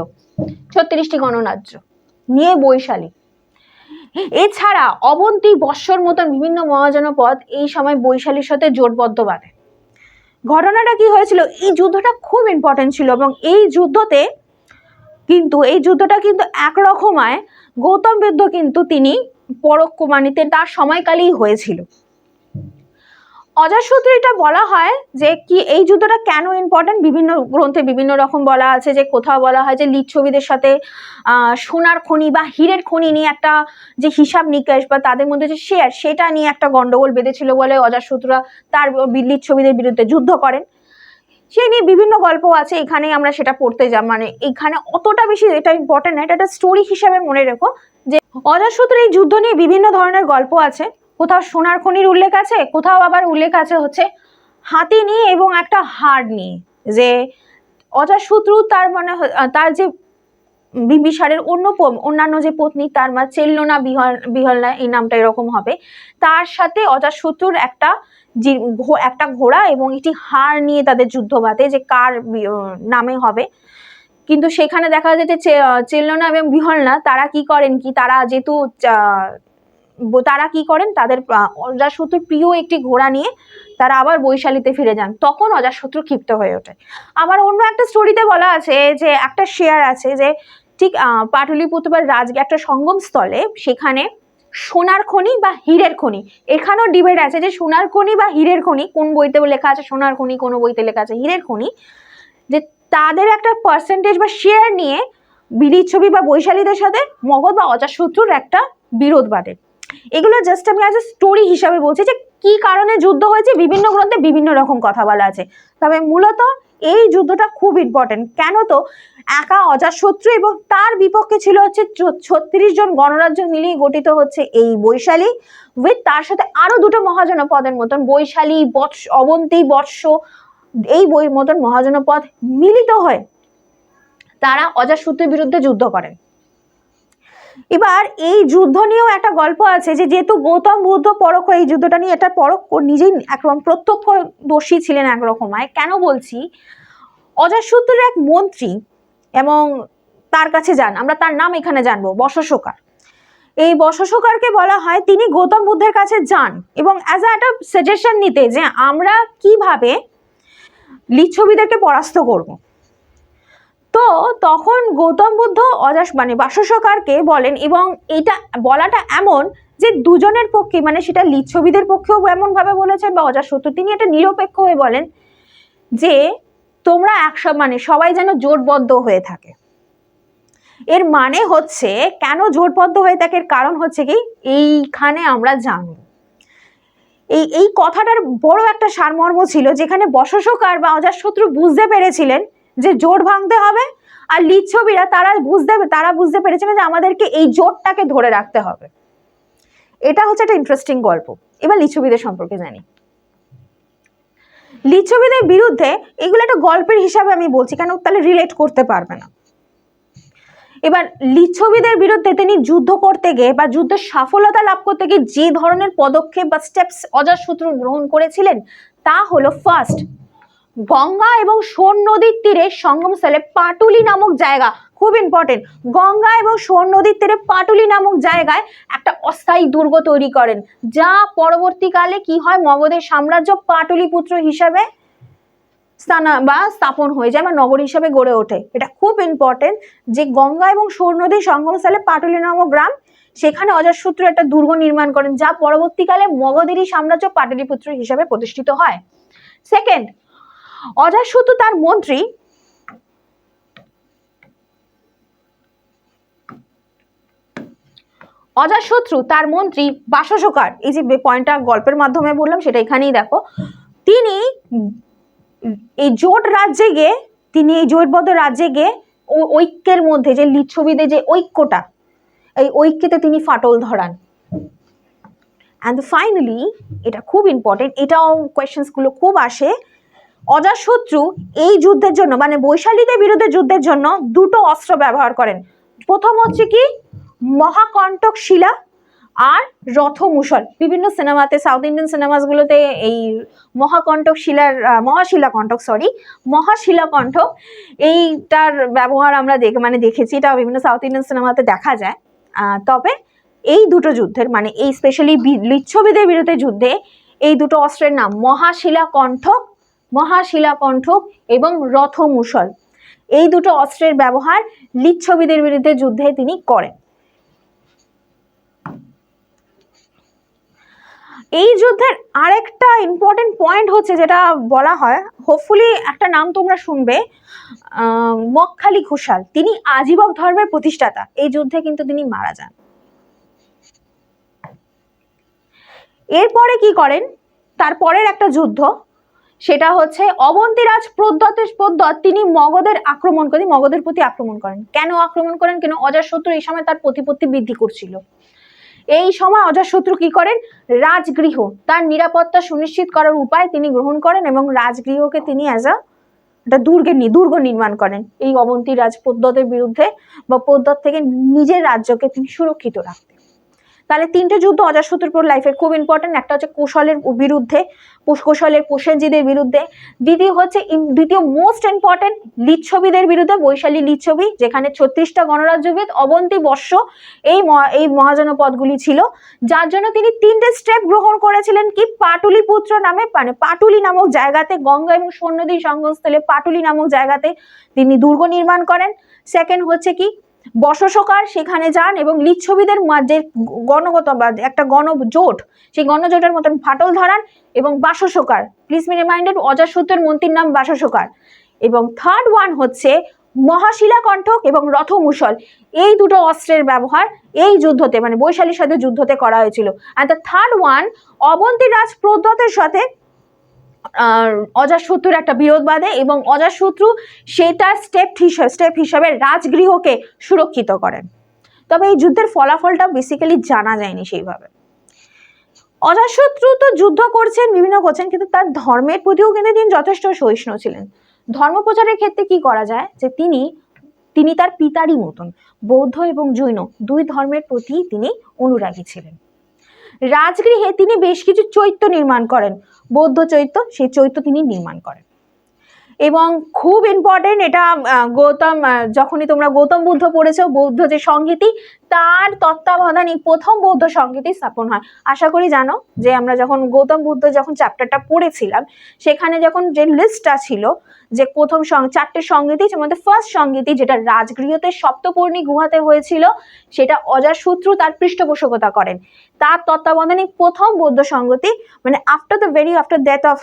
36টি গণরাজ্য নিয়ে বৈশালী। এছাড়া অবন্তী, বৎসর মতন বিভিন্ন মহাজনপদ এই সময় বৈশালীর সাথে জোটবদ্ধ বাঁধে। ঘটনাটা কি হয়েছিল, এই যুদ্ধটা খুব ইম্পর্টেন্ট ছিল, এবং এই যুদ্ধটা কিন্তু একরকমায় গৌতম বুদ্ধ কিন্তু তিনি পরোক্ষ মানিতে তার সময়কালেই হয়েছিল। অজাতশত্রু, এটা বলা হয় যে কি এই যুদ্ধটা কেন ইম্পর্টেন্ট, বিভিন্ন গ্রন্থে বিভিন্ন রকম বলা আছে, যে কোথাও বলা হয় যে লিচ্ছবিদের সাথে সোনার খনি বা হীরের খনি নিয়ে একটা যে হিসাব নিকাশ বা তাদের মধ্যে যে শেয়ার, সেটা নিয়ে একটা গন্ডগোল বেঁধেছিল বলে অজাতশত্রুরা তার লিচ্ছবিদের বিরুদ্ধে যুদ্ধ করেন। সে নিয়ে বিভিন্ন গল্প আছে, এখানে আমরা সেটা পড়তে মানে এখানে অতটা বেশি এটা ইম্পর্টেন্ট না, এটা একটা স্টোরি হিসাবে মনে রেখো যে অজাতশত্রুর এই যুদ্ধ নিয়ে বিভিন্ন ধরনের গল্প আছে। কোথাও সোনার খনির উল্লেখ আছে, কোথাও আবার উল্লেখ আছে হচ্ছে হাতি নিয়ে এবং একটা হাড় নিয়ে, যে অজাতশত্রু তার যে বিম্বিসারের অন্যান্য যে পত্নী, তার মা চেল্লোনা বিহলনা, এই নামটা এরকম হবে, তার সাথে অজাতশত্রুর একটা ঘোড়া এবং একটি হাড় নিয়ে তাদের যুদ্ধ বাঁধে, যে কার নামে হবে। কিন্তু সেখানে দেখা যায় যে চেলনা এবং বিহলনা তারা কি করেন কি, তারা যেহেতু তারা কি করেন, তাদের অজাতশত্রুর প্রিয় একটি ঘোড়া নিয়ে তারা আবার বৈশালীতে ফিরে যান। তখন অজাতশত্রু ক্ষিপ্ত হয়ে ওঠে। আবার অন্য একটা স্টোরিতে বলা আছে যে একটা শেয়ার আছে যে ঠিক পাটলিপুত্র বা রাজগে একটা সঙ্গম স্থলে, সেখানে সোনার খনি বা হীরের খনি, এখানেও ডিবেট আছে যে সোনার খনি বা হীরের খনি, কোন বইতে লেখা আছে সোনার খনি, কোন বইতে লেখা আছে হীরের খনি, যে তাদের একটা পার্সেন্টেজ বা শেয়ার নিয়ে লিচ্ছবি বা বৈশালীদের সাথে মগধ বা অজাতশত্রুর একটা বিরোধ বাঁধে। এগুলো জাস্ট আমি আজ স্টোরি হিসাবে বলছি যে কি কারণে যুদ্ধ হয়েছে, বিভিন্ন গ্রন্থে বিভিন্ন রকম কথা বলা আছে। তবে মূলত এই যুদ্ধটা খুব ইম্পর্টেন্ট। কেন তো একা অজাতশত্রু এবং তার বিপক্ষে ছিল হচ্ছে 36 জন গণরাজ্য মিলিয়ে গঠিত হচ্ছে এই বৈশালী, উইথ তার সাথে আরো দুটো মহাজনপদের মতন বৈশালী, অবন্তী, বৎস, এই মতন মহাজনপদ মিলিত হয়ে তারা অজাতশত্রুর বিরুদ্ধে যুদ্ধ করেন। এবার এই যুদ্ধ নিয়েও একটা গল্প আছে যে যেহেতু গৌতম বুদ্ধ পরোক্ষ এই যুদ্ধটা নিয়ে এটা পরোক্ষ নিজেই একরকম প্রত্যক্ষদর্শী ছিলেন একরকমায়। কেন বলছি, অজাতশত্রুর এক মন্ত্রী এবং তার কাছে যান, আমরা তার নাম এখানে জানবো, বশশোকার। এই বশশোকারকে বলা হয় তিনি গৌতম বুদ্ধের কাছে যান এবং অ্যাজ একটা সাজেশন নিতে যে আমরা কিভাবে লিচ্ছবিদেরকে পরাস্ত করব। তো তখন গৌতম বুদ্ধ বশশোকারকে বলেন, এবং এটা বলাটা এমন যে দুজনের পক্ষে, মানে সেটা লিচ্ছবিদের পক্ষেও এমন ভাবে বলেছেন বা অজাতশত্রু, তিনি এটা নিরপেক্ষ হয়ে বলেন যে তোমরা সবাই যেন জোটবদ্ধ হয়ে থাকে। এর মানে হচ্ছে কেন জোটবদ্ধ হয়ে থাকে, কারণ হচ্ছে কি এইখানে আমরা জানবো এই কথাটার বড় একটা সারমর্ম ছিল, যেখানে বশশোকার বা অজাতশত্রু বুঝতে পেরেছিলেন যে জোট ভাঙতে হবে, আর লিচ্ছবিরা তারা বুঝতে পেরেছিলেন যে আমাদেরকে এই জোটটাকে ধরে রাখতে হবে। এটা হচ্ছে একটা ইন্টারেস্টিং গল্প। এবার লিচ্ছবিদের সম্পর্কে জানি। লিচ্ছবিদের বিরুদ্ধে এগুলো একটা গল্পের হিসাবে আমি বলছি, কেন তাহলে রিলেট করতে পারবে না। এবার লিচ্ছবিদের বিরুদ্ধে তিনি যুদ্ধ করতে গিয়ে বা যুদ্ধের সফলতা লাভ করতে গিয়ে যে ধরনের পদক্ষেপ বা স্টেপস অজাতশত্রু গ্রহণ করেছিলেন তা হলো, ফার্স্ট, গঙ্গা এবং সোন নদীর তীরে সঙ্গমস্থলে পাটুলি নামক জায়গা, খুব ইম্পর্টেন্ট, গঙ্গা এবং সোন নদীর তীরে পাটুলি নামক জায়গায় একটা অস্থায়ী দুর্গ তৈরি করেন, যা পরবর্তীকালে কি হয়, মগধের সাম্রাজ্য পাটলিপুত্র হিসাবে স্থাপন হয়ে যায় বা নগর হিসাবে গড়ে ওঠে। এটা খুব ইম্পর্টেন্ট যে গঙ্গা এবং সোন নদীর সঙ্গমস্থলে পাটুলি নামক গ্রাম, সেখানে অজাতশত্রু একটা দুর্গ নির্মাণ করেন, যা পরবর্তীকালে মগধেরই সাম্রাজ্য পাটলিপুত্র হিসাবে প্রতিষ্ঠিত হয়। সেকেন্ড, অজাতশত্রু তার মন্ত্রী বশশোকার, এই যে পয়েন্টটা গল্পের মাধ্যমে বললাম সেটা এখানেই দেখো, তিনি এই জোটবদ্ধ রাজ্যে গিয়ে ঐক্যের মধ্যে যে লিচ্ছবিদের যে ঐক্যটা, এই ঐক্যতে তিনি ফাটল ধরান। অ্যান্ড ফাইনালি, এটা খুব ইম্পর্টেন্ট, এটাও কোয়েশ্চেন্স গুলো খুব আসে, অজাতশত্রু এই যুদ্ধের জন্য, মানে বৈশালীদের বিরুদ্ধে যুদ্ধের জন্য দুটো অস্ত্র ব্যবহার করেন। প্রথম হচ্ছে কি, মহাকণ্টক শিলা আর রথমূষল। বিভিন্ন সিনেমাতে, সাউথ ইন্ডিয়ান সিনেমাসগুলোতে এই মহাশিলাকণ্ঠক এইটার ব্যবহার আমরা দেখেছি, এটা বিভিন্ন সাউথ ইন্ডিয়ান সিনেমাতে দেখা যায়। তবে এই দুটো যুদ্ধের, মানে এই স্পেশালি লিচ্ছবিদের বিরুদ্ধে যুদ্ধে এই দুটো অস্ত্রের নাম মহাশিলাকণ্ঠক এবং রথমূষল। এই দুটো অস্ত্রের ব্যবহার লিচ্ছবিদের বিরুদ্ধে যুদ্ধে তিনি করেন। এই যুদ্ধের আরেকটা ইম্পর্টেন্ট পয়েন্ট হচ্ছে, যেটা বলা হয়, হোপফুলি একটা নাম তোমরা শুনবে, মক্খালি ঘোষাল। তিনি আজীবক ধর্মের প্রতিষ্ঠাতা। এই যুদ্ধে কিন্তু তিনি মারা যান। এরপরে কি করেন, তারপরের একটা যুদ্ধ, সেটা হচ্ছে অবন্তীরাজ প্রদ্যোৎ, তিনি মগধের প্রতি আক্রমণ করেন। কেন আক্রমণ করেন? কেন অজাতশত্রু এই সময় তার প্রতিপত্তি বৃদ্ধি করছিল। এই সময় অজাতশত্রু কি করেন, রাজগৃহ, তার নিরাপত্তা সুনিশ্চিত করার উপায় তিনি গ্রহণ করেন এবং রাজগৃহকে তিনি একটা দুর্গ নির্মাণ করেন এই অবন্তীরাজ প্রদ্যোতের বিরুদ্ধে, বা প্রদ্যোৎ থেকে নিজের রাজ্যকে তিনি সুরক্ষিত রাখতেন। তাহলে তিনটে যুদ্ধ অজাতশত্রুর লাইফের খুব ইম্পর্টেন্ট। একটা হচ্ছে কোশলের বিরুদ্ধে, কোশলের প্রসেনজিতের বিরুদ্ধে, দ্বিতীয় মোস্ট ইম্পর্টেন্ট লিচ্ছবিদের বিরুদ্ধে, বৈশালী লিচ্ছবি, যেখানে 36টা গণরাজ্যভেদ অবন্তী বর্ষ এই মহাজনপদগুলি ছিল, যার জন্য তিনি 3টে স্টেপ গ্রহণ করেছিলেন। কি? পাটুলিপুত্র নামে, মানে পাটুলি নামক জায়গাতে, গঙ্গা এবং সৈন্যদীর সঙ্গমস্থলে পাটুলি নামক জায়গাতে তিনি দুর্গ নির্মাণ করেন। সেকেন্ড হচ্ছে কি? বর্ষসকার সেখানে যান এবং লিচ্ছবিদের মাঝে গণগত বা একটা গণজোট, সেই গণজোটের মতন ফাটল ধরান এবং বাসসকার, প্লিজ বি রিমাইন্ডেড, অজাতশত্রুর মন্ত্রীর নাম বাসসকার। এবং থার্ড ওয়ান হচ্ছে মহাশিলাকণ্ঠক এবং রথমূষল, এই দুটো অস্ত্রের ব্যবহার এই যুদ্ধতে, মানে বৈশালীর সাথে যুদ্ধতে করা হয়েছিল। আর দ্য থার্ড ওয়ান, অবন্তী রাজ প্রদ্যোতের সাথে অজাতশত্রুর একটা বিরোধ বাঁধে এবং অজাতশত্রু সেটা স্টেপ হিসাবে রাজগৃহকে সুরক্ষিত করেন। তবে এই যুদ্ধের ফলাফলটা বেসিক্যালি জানা যায়নি সেইভাবে। অজাতশত্রু তো যুদ্ধ করছেন, বিভিন্ন করছেন, কিন্তু তার ধর্মের প্রতিও কিন্তু তিনি যথেষ্ট সহিষ্ণু ছিলেন। ধর্ম প্রচারের ক্ষেত্রে কি করা যায়, যে তিনি তার পিতারই মতন বৌদ্ধ এবং জৈন দুই ধর্মের প্রতি তিনি অনুরাগী ছিলেন। রাজগৃহে তিনি বেশ কিছু চৈত্য নির্মাণ করেন, বৌদ্ধ চৈত্য, সেই চৈত্য তিনি নির্মাণ করেন। এবং খুব ইম্পর্টেন্ট এটা, গৌতম, যখনই তোমরা গৌতম বুদ্ধ পড়েছো, বৌদ্ধ যে সংহিতি, তার তত্ত্বাবধানে প্রথম বৌদ্ধ সংহিতি স্থাপন হয়। আশা করি জানো যে আমরা যখন গৌতম বুদ্ধ যখন চ্যাপ্টারটা পড়েছিলাম, সেখানে যখন যে লিস্টটা ছিল যে প্রথম 4টে সংহিতি, যার মধ্যে ফার্স্ট সংহিতি যেটা রাজগৃহতে সপ্তপর্ণী গুহাতে হয়েছিল, সেটা অজাতশত্রু তার পৃষ্ঠপোষকতা করেন। তার তত্ত্বাবধানে প্রথম বৌদ্ধ সংহিতি, মানে after death of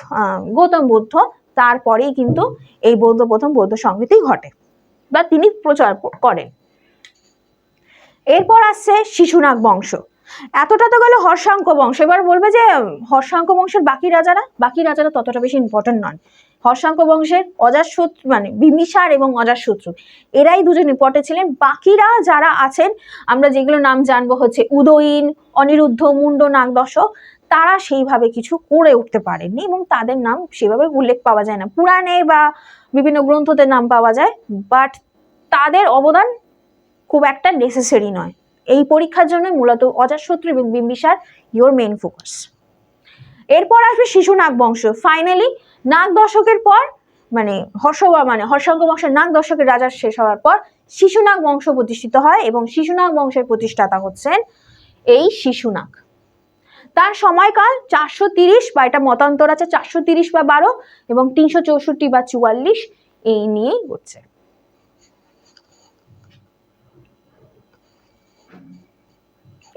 Gautam Buddha, তারপরেই কিন্তু এই প্রথম বৌদ্ধ সংহিতি ঘটে বা তিনি প্রচার করেন। এরপর আসছে শিশুনাগ বংশ। এতটা তো গেল হর্ষাঙ্ক বংশ। এবার বলবে যে হর্ষাঙ্ক বংশের বাকি রাজারা ততটা বেশি ইম্পর্টেন্ট নন। হর্ষাঙ্ক বংশের অজাতশত্রু, মানে বিম্বিসার এবং অজাতশত্রু, এরাই দুজন ইম্পর্টেন্ট ছিলেন। বাকিরা যারা আছেন, আমরা যেগুলো নাম জানবো হচ্ছে উদয়ীন, অনিরুদ্ধ, মুন্ড, নাগদশক, তারা সেইভাবে কিছু করে উঠতে পারেননি এবং তাদের নাম সেভাবে উল্লেখ পাওয়া যায় না। পুরাণে বা বিভিন্ন গ্রন্থতে নাম পাওয়া যায়, বাট তাদের অবদান খুব একটা নেসেসারি নয়। এই পরীক্ষার জন্য মূলত অজাতশত্রু এবং বিম্বিসার ইয়োর মেইন ফোকাস। এরপর আসবে শিশুনাগ বংশ। ফাইনালি নাগ দশকের পর, মানে হর্ষাঙ্ক বংশের নাগ দশকের রাজা শেষ হওয়ার পর শিশুনাগ বংশ প্রতিষ্ঠিত হয় এবং শিশুনাগ বংশের প্রতিষ্ঠাতা হচ্ছেন এই শিশুনাগ। তার সময়কাল 430, বা এটা মতান্তর আছে 430 বা 12 এবং 364 বা 44, এই নিয়েই ঘটছে।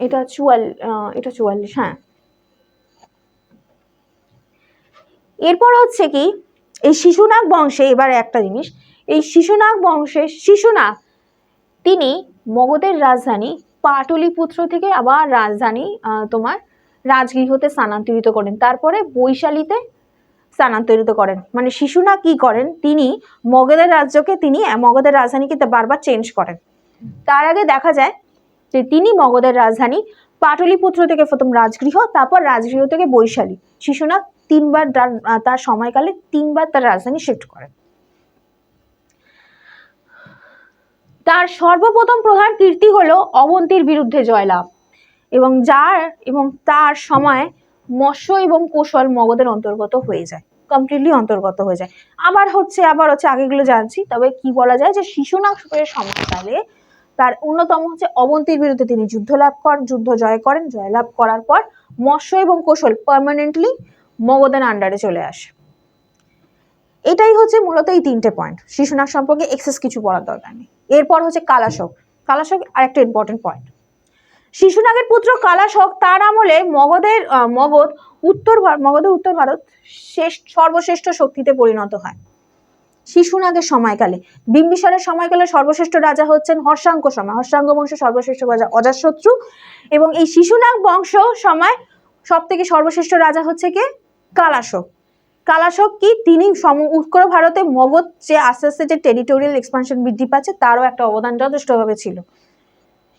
এটা 44, হ্যাঁ। এরপর হচ্ছে কি, এই শিশুনাগ বংশে এবার একটা জিনিস, এই শিশুনাগ বংশে শিশুনাগ তিনি মগধের রাজধানী পাটলিপুত্র থেকে আবার রাজধানী তোমার রাজগৃহতে স্থানান্তরিত করেন, তারপরে বৈশালীতে স্থানান্তরিত করেন। মানে শিশুনাগ কি করেন, তিনি মগধের রাজধানীকে বারবার চেঞ্জ করেন। তার আগে দেখা যায় যে তিনি মগধের রাজধানী পাটলিপুত্র থেকে প্রথম রাজগৃহ, তারপর রাজগৃহ থেকে বৈশালী, শিশুনাগ 3বার তার সময়কালে 3বার তার রাজধানী শিফট করেন। তার সর্বপ্রথম প্রধান কীর্তি হলো অবন্তীর বিরুদ্ধে জয়লাভ এবং তার সময় মৎস্য এবং কোশল মগধের অন্তর্গত হয়ে যায়, কমপ্লিটলি অন্তর্গত হয়ে যায়। আবার হচ্ছে আগেগুলো জানছি, তবে কি বলা যায় যে শিশুনাগের সময়কালে তার অন্যতম হচ্ছে অবন্তীর বিরুদ্ধে তিনি যুদ্ধ জয়লাভ করার পর মৎস্য এবং কোশল পার্মানেন্টলি মগধের আন্ডারে চলে আসে। এটাই হচ্ছে মূলত এই 3টে পয়েন্ট। শিশুনাগ সম্পর্কে এক্সেস কিছু বলার দরকার নেই। এরপর হচ্ছে কালাশক আরেকটা ইম্পর্টেন্ট পয়েন্ট। শিশুনাগের পুত্র কালাশক তার আমলে মগধের উত্তর ভারত সর্বশ্রেষ্ঠ শক্তিতে পরিণত হয়। শিশুনাগের সময়কালে, বিম্বিসারের সময়কালে সর্বশ্রেষ্ঠ রাজা হচ্ছেন হর্ষাঙ্ক বংশের সর্বশ্রেষ্ঠ রাজা অজাতশত্রু, এবং এই শিশুনাগ বংশ সময় সব থেকে সর্বশ্রেষ্ঠ রাজা হচ্ছে কে? কালাশক কি তিনি উত্তর ভারতে মগধ যে আস্তে আস্তে যে টেরিটোরিয়াল এক্সপানশন বৃদ্ধি পাচ্ছে, তারও একটা অবদান যথেষ্টভাবে ছিল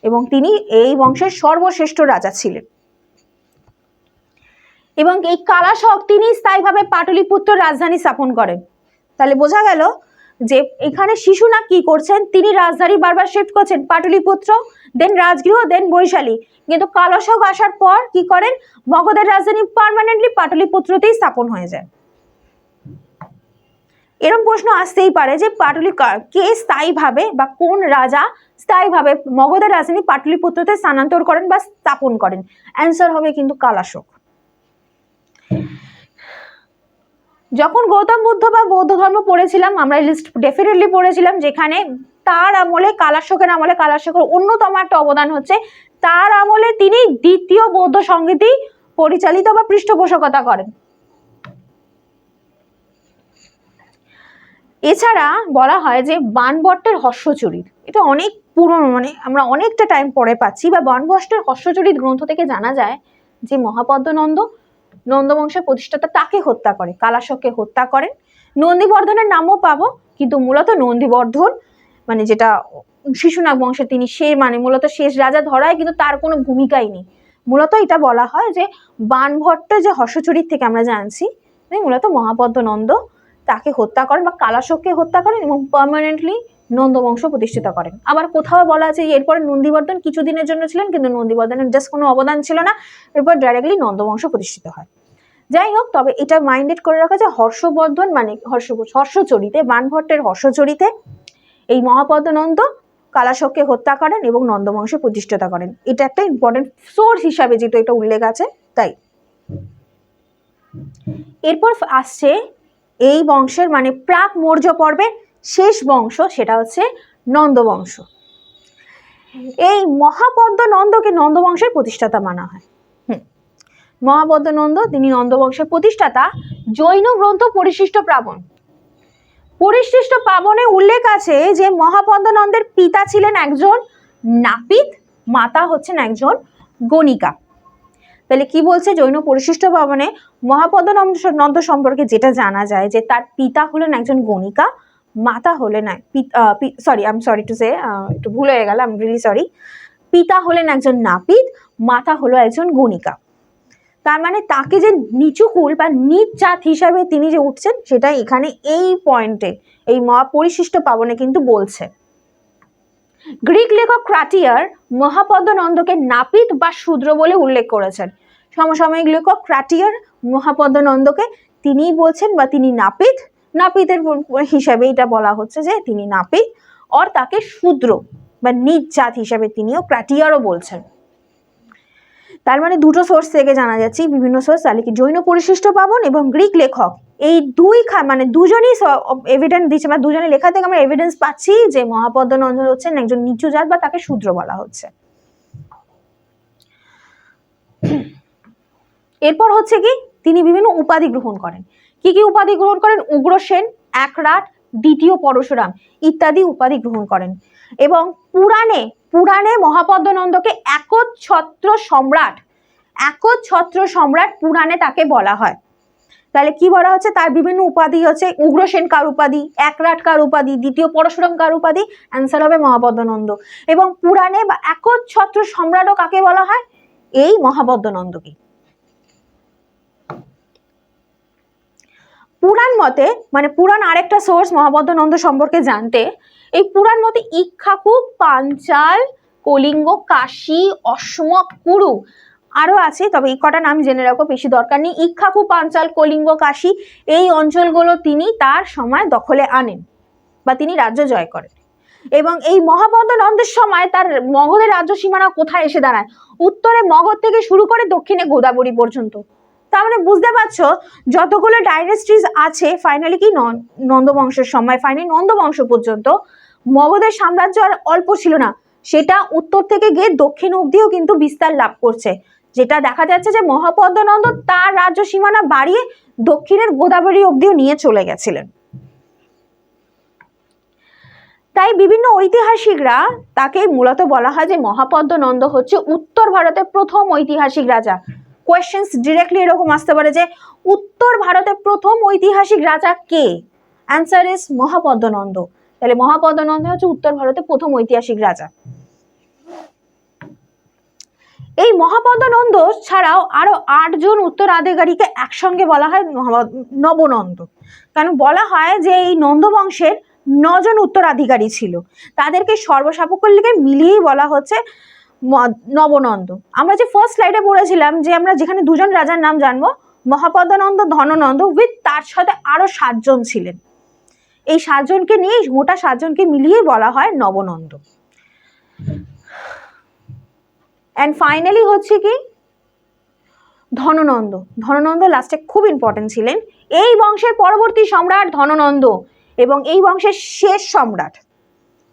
এবং তিনি এই বংশের সর্বশ্রেষ্ঠ রাজা ছিলেন। এবং এই কালাশক তিনি স্থায়ীভাবে পাটলিপুত্র রাজধানী স্থাপন করেন। তাহলে বোঝা গেল যে এখানে শিশুনাগ কি করছেন, তিনি রাজধানী বারবার শিফট করছেন, পাটলিপুত্র, দেন রাজগৃহ, দেন বৈশালী। কিন্তু কালশোক আসার পর কি করেন, মগধের রাজধানী পার্মানেন্টলি পাটলিপুত্রতেই স্থাপন হয়ে যায়। এরকম প্রশ্ন আসতেই পারে যে কে স্থায়ীভাবে বা কোন রাজা স্থায়ীভাবে মগধের রাজধানী পাটলিপুত্রতে স্থানান্তর করেন বা স্থাপন করেন, অ্যান্সার হবে কিন্তু কালাশোক। যখন গৌতম বুদ্ধ বা বৌদ্ধ ধর্ম পড়েছিলাম আমরা, লিস্ট ডেফিনেটলি পড়েছিলাম, যেখানে তার আমলে কালাশোকের আমলে কালাশোকের অন্যতম একটা অবদান হচ্ছে তার আমলে তিনি দ্বিতীয় বৌদ্ধ সংগীতি পরিচালিত বা পৃষ্ঠপোষকতা করেন। এছাড়া বলা হয় যে বাণভট্টের হর্ষচরিত, এটা অনেক পুরনো, মানে আমরা অনেকটা টাইম পরে পাচ্ছি, বা বাণভট্টের হর্ষচরিত গ্রন্থ থেকে জানা যায় যে মহাপদ্মনন্দ নন্দবংশের প্রতিষ্ঠাতা তাকে হত্যা করে, কালাশোককে হত্যা করেন। নন্দীবর্ধনের নামও পাবো, কিন্তু মূলত নন্দীবর্ধন মানে যেটা শিশুনাগ বংশে তিনি মানে মূলত শেষ রাজা ধরায়, কিন্তু তার কোনো ভূমিকাই নেই। মূলত এটা বলা হয় যে বাণভট্টের যে হর্ষচরিত থেকে আমরা জানছি মূলত মহাপদ্মনন্দ তাকে হত্যা করেন বা কালাশোককে হত্যা করেন এবং পার্মানেন্টলি নন্দবংশ প্রতিষ্ঠিত করেন। আবার কোথাও বলা আছে এরপরে নন্দীবর্ধন কিছুদিনের জন্য ছিলেন, কিন্তু নন্দীবর্ধনের জাস্ট কোনো অবদান ছিল না, এরপর ডাইরেক্টলি নন্দবংশ প্রতিষ্ঠিত হয়। যাই হোক, তবে এটা মাইন্ডেড করে রাখা যে হর্ষবর্ধন মানে হর্ষচরিতে, বাণভট্টের হর্ষচরিতে এই মহাপদ্মনন্দ কালাশোককে হত্যা করেন এবং নন্দবংশ প্রতিষ্ঠিত করেন। এটা একটা ইম্পর্টেন্ট সোর্স হিসাবে যেহেতু এটা উল্লেখ আছে তাই। এরপর আসছে এই বংশের মানে প্রাক মৌর্য পর্বের শেষ বংশ, সেটা হচ্ছে নন্দবংশ। এই মহাপদ্মনন্দকে নন্দবংশের প্রতিষ্ঠাতা মানা হয়। মহাপদ্মনন্দ তিনি নন্দবংশের প্রতিষ্ঠাতা। জৈন গ্রন্থ পরিশিষ্ট প্রাবণ, পরিশিষ্ট প্রাবণে উল্লেখ আছে যে মহাপদ্মনন্দের পিতা ছিলেন একজন নাপিত, মাতা হচ্ছেন একজন গণিকা। তাহলে কি বলছে জৈন পরিশিষ্ট প্রাবণে মহাপদ্মনন্দ সম্পর্কে যেটা জানা যায় যে তার পিতা হলেন একজন গণিকা, মাতা হলেন একটু ভুল হয়ে গেল, রিয়েলি সরি, পিতা হলেন একজন নাপিত, মাতা হলো একজন গণিকা। তার মানে তাকে যে নিচু কুল বা নিচ জাত হিসাবে তিনি যে উঠছেন সেটা এখানে এই পয়েন্টে এই পরিশিষ্ট প্রাবণে কিন্তু বলছে। গ্রিক লেখক ক্রাটিয়ার মহাপদ্মনন্দকে নাপিত বা শূদ্র বলে উল্লেখ করেছেন। সমসাময়িক লেখক ক্রাটিয়ার মহাপদ্মনন্দকে তিনি বলছেন বা তিনি নাপিত, নাপিতের হিসাবে এটা বলা হচ্ছে যে তিনি নাপিত, আর তাকে শূদ্র বা নিচ জাত হিসাবে তিনিও ক্রাটিয়ারও বলছেন। তার মানে দুটো সোর্স থেকে জানা যাচ্ছে, বিভিন্ন সোর্স, তাহলে কি জৈন পরিশিষ্ট প্রাবণ এবং গ্রিক লেখক এই মানে দুজনই এভিডেন্স দিচ্ছে, মানে দুজনের লেখা থেকে আমরা এভিডেন্স পাচ্ছি যে মহাপদ্মনন্দ হচ্ছেন একজন নিচু জাত বা তাকে শূদ্র বলা হচ্ছে। এরপর হচ্ছে কি তিনি বিভিন্ন উপাধি গ্রহণ করেন। কি কি উপাধি গ্রহণ করেন? উগ্রসেন, একরাট, দ্বিতীয় পরশুরাম ইত্যাদি উপাধি গ্রহণ করেন। এবং পুরাণে মহাপদ্মনন্দকে একচ্ছত্র সম্রাট পুরাণে তাকে বলা হয়। তাহলে কি বলা হচ্ছে, তার বিভিন্ন উপাধি হচ্ছে উগ্রসেন কার উপাধি, একরাট কার উপাধি, দ্বিতীয় পরশুরাম কার উপাধি, অ্যান্সার হবে মহাপদ্মনন্দ। এবং পুরাণে বা একচ্ছত্র সম্রাটও কাকে বলা হয়? এই মহাপদ্মনন্দকে। পুরাণ মতে, মানে পুরাণ আরেকটা সোর্স মহাপদ্মনন্দ সম্পর্কে জানতে, এই পুরাণ মতে ইক্ষ্বাকু, পাঞ্চাল, কলিঙ্গ, কাশী, অসমক, কুরু আরো আছে, তবে এই কটা নাম জেনে রাখো, বেশি দরকার নেই। ইক্ষ্বাকু, পাঞ্চাল, কলিঙ্গ, কাশী এই অঞ্চলগুলো তিনি তার সময় দখলে আনেন বা তিনি রাজ্য জয় করেন। এবং এই মহাপদ্মনন্দের সময় তার মগধের রাজ্য সীমানা কোথায় এসে দাঁড়ায়? উত্তরে মগধ থেকে শুরু করে দক্ষিণে গোদাবরী পর্যন্ত। তার মানে বুঝতে পারছো যতগুলো ডাইনেস্টিজ আছে ফাইনালি কি নন্দবংশের সময়, ফাইনালি নন্দবংশ পর্যন্ত মগধের সাম্রাজ্য আর অল্প ছিল না, সেটা উত্তর থেকে গিয়ে দক্ষিণ অব্দিও কিন্তু বিস্তার লাভ করছে। যেটা দেখা যাচ্ছে যে মহাপদ্মনন্দ তার রাজ্য সীমানা বাড়িয়ে দক্ষিণের গোদাবরী অব্দিও নিয়ে চলে গেছিলেন। তাই বিভিন্ন ঐতিহাসিকরা তাকে মূলত বলা হয় যে মহাপদ্মনন্দ হচ্ছে উত্তর ভারতের প্রথম ঐতিহাসিক রাজা। কোয়েশ্চেন্স ডিরেক্টলি এরকম আসতে পারে যে উত্তর ভারতের প্রথম ঐতিহাসিক রাজা কে? Answer is Mahapadma Nanda. তাহলে মহাপদ্মনন্দ হচ্ছে উত্তর ভারতের প্রথম ঐতিহাসিক রাজা। এই মহাপদ্মনন্দ ছাড়াও আরো 8 জন উত্তরাধিকারীকে একসঙ্গে বলা হয় নবনন্দ। কারণ বলা হয় যে এই নন্দবংশের 9 জন উত্তরাধিকারী ছিল, তাদেরকে সর্বসাকুল্যে মিলিয়েই বলা হচ্ছে নবনন্দ। আমরা যে ফার্স্ট স্লাইডে পড়েছিলাম যে আমরা যেখানে 2জন রাজার নাম জানবো, মহাপদ্মনন্দ, ধননন্দ, উইথ তার সাথে আরো 7 জন ছিলেন। এই 7 জনকে নিয়ে, মোটা 7 জনকে মিলিয়ে বলা হয় নবনন্দ। অ্যান্ড ফাইনালি হচ্ছে কি ধননন্দ। ধননন্দ লাস্টে খুব ইম্পর্টেন্ট ছিলেন। এই বংশের পরবর্তী সম্রাট ধননন্দ এবং এই বংশের শেষ সম্রাট।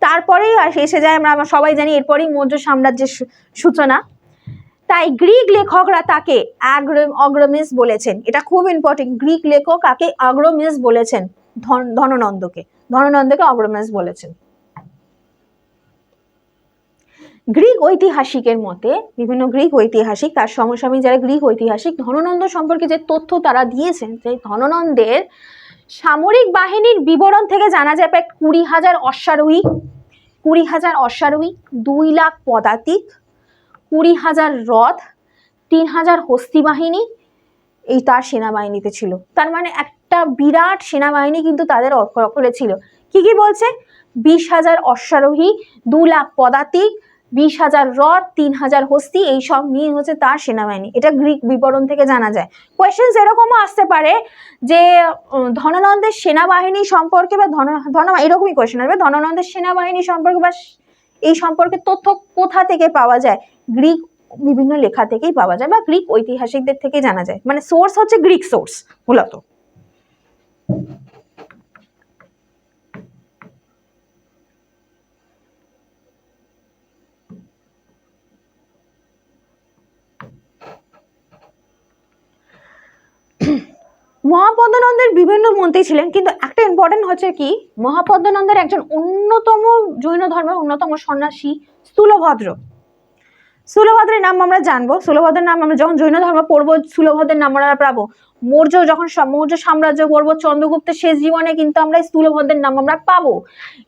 তারপরেই এসে যায়, আমরা সবাই জানি, এরপরেই মৌর্য সাম্রাজ্যের সূচনা। তাই গ্রিক লেখকরা তাকে অগ্রমিস বলেছেন। এটা খুব ইম্পর্টেন্ট, গ্রিক লেখক কাকে অগ্রমিস বলেছেন, ধননন্দকে অগ্রমিস বলেছেন। গ্রিক ঐতিহাসিকের মতে, বিভিন্ন গ্রিক ঐতিহাসিক, তার সমসাময়িক যারা গ্রিক ঐতিহাসিক, ধননন্দ সম্পর্কে যে তথ্য তারা দিয়েছেন, যে ধননন্দের সামরিক বাহিনীর বিবরণ থেকে জানা যায় প্রায় 20,000 অশ্বারোহী, 2 লাখ পদাতিক, 20,000 রথ, 3,000 হস্তি বাহিনী এই তার সেনাবাহিনীতে ছিল। তার মানে একটা বিরাট সেনাবাহিনী কিন্তু তাদের অক্ষরে ছিল। কি কি বলছে? 20,000 অশ্বারোহী, 2 লাখ পদাতিক, 20,000 রথ, 3,000 হস্তি, এই সব নিয়ে হচ্ছে তার সেনাবাহিনী। এটা গ্রিক বিবরণ থেকে জানা যায়। কোয়েশ্চেন এরকমও আসতে পারে যে ধননন্দের সেনাবাহিনী সম্পর্কে বা এরকমই কোয়েশ্চেন আসবে, ধননন্দের সেনাবাহিনী সম্পর্কে বা এই সম্পর্কে তথ্য কোথা থেকে পাওয়া যায়? গ্রিক বিভিন্ন লেখা থেকেই পাওয়া যায় বা গ্রিক ঐতিহাসিকদের থেকে জানা যায়। মানে সোর্স হচ্ছে গ্রিক সোর্স মূলত। মহাপদ্মনন্দের বিভিন্ন মন্ত্রী ছিলেন, কিন্তু একটা ইম্পর্টেন্ট হচ্ছে কি, মহাপদ্মনন্দের একজন অন্যতম জৈন ধর্মের অন্যতম সন্ন্যাসী স্থূলভদ্র। স্থূলভদ্রের নাম আমরা জানবো, স্থূলভদ্রের নাম আমরা যখন জৈন ধর্ম পড়বো, স্থূলভদ্রের নাম আমরা পাবো। মৌর্য সাম্রাজ্য পড়বো, চন্দ্রগুপ্তের শেষ জীবনে কিন্তু আমরা স্থূলভদ্রের নাম আমরা পাবো।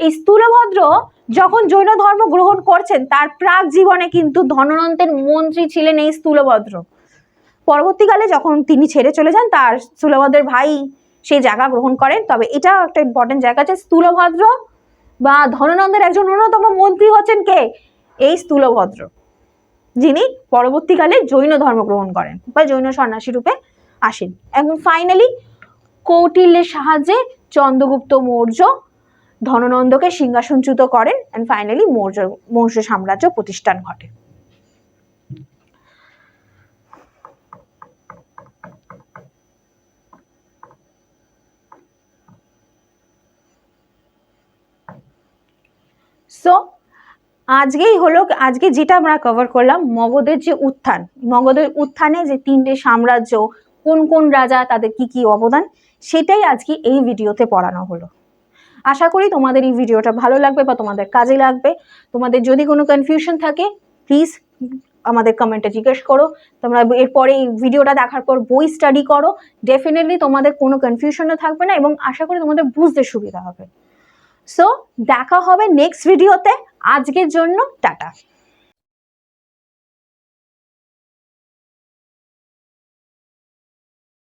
এই স্থূলভদ্র যখন জৈন ধর্ম গ্রহণ করছেন, তার প্রাক জীবনে কিন্তু ধননন্দের মন্ত্রী ছিলেন এই স্থূলভদ্র। পরবর্তীকালে যখন তিনি ছেড়ে চলে যান, তার স্থূলভদ্রের ভাই সেই জায়গা গ্রহণ করেন। তবে এটা একটা ইম্পর্টেন্ট জায়গা আছে, স্থূলভদ্র বা ধননন্দের একজন অন্যতম মন্ত্রী হচ্ছেন কে? এই স্থূলভদ্র, যিনি পরবর্তীকালে জৈন ধর্ম গ্রহণ করেন বা জৈন সন্ন্যাসী রূপে আসেন। এবং ফাইনালি কৌটিল্যের সাহায্যে চন্দ্রগুপ্ত মৌর্য ধননন্দকে সিংহাসনচ্যুত করেন। এন্ড ফাইনালি মৌর্য সাম্রাজ্য প্রতিষ্ঠান ঘটে। সো আজকে যেটা আমরা কভার করলাম, মগধের যে উত্থান, মগধের উত্থানে যে 3টে সাম্রাজ্য, কোন কোন রাজা, তাদের কি কি অবদান, সেটাই আজকে এই ভিডিওতে পড়ানো হলো। আশা করি তোমাদের এই ভিডিওটা ভালো লাগবে বা তোমাদের কাজে লাগবে। তোমাদের যদি কোনো কনফিউশন থাকে প্লিজ আমাদের কমেন্টে জিজ্ঞেস করো। তোমরা এরপরে এই ভিডিওটা দেখার পর বই স্টাডি করো, ডেফিনেটলি তোমাদের কোনো কনফিউশনও থাকবে না এবং আশা করি তোমাদের বুঝতে সুবিধা হবে। সো দেখা হবে নেক্সট ভিডিওতে। আজকের জন্য টাটা।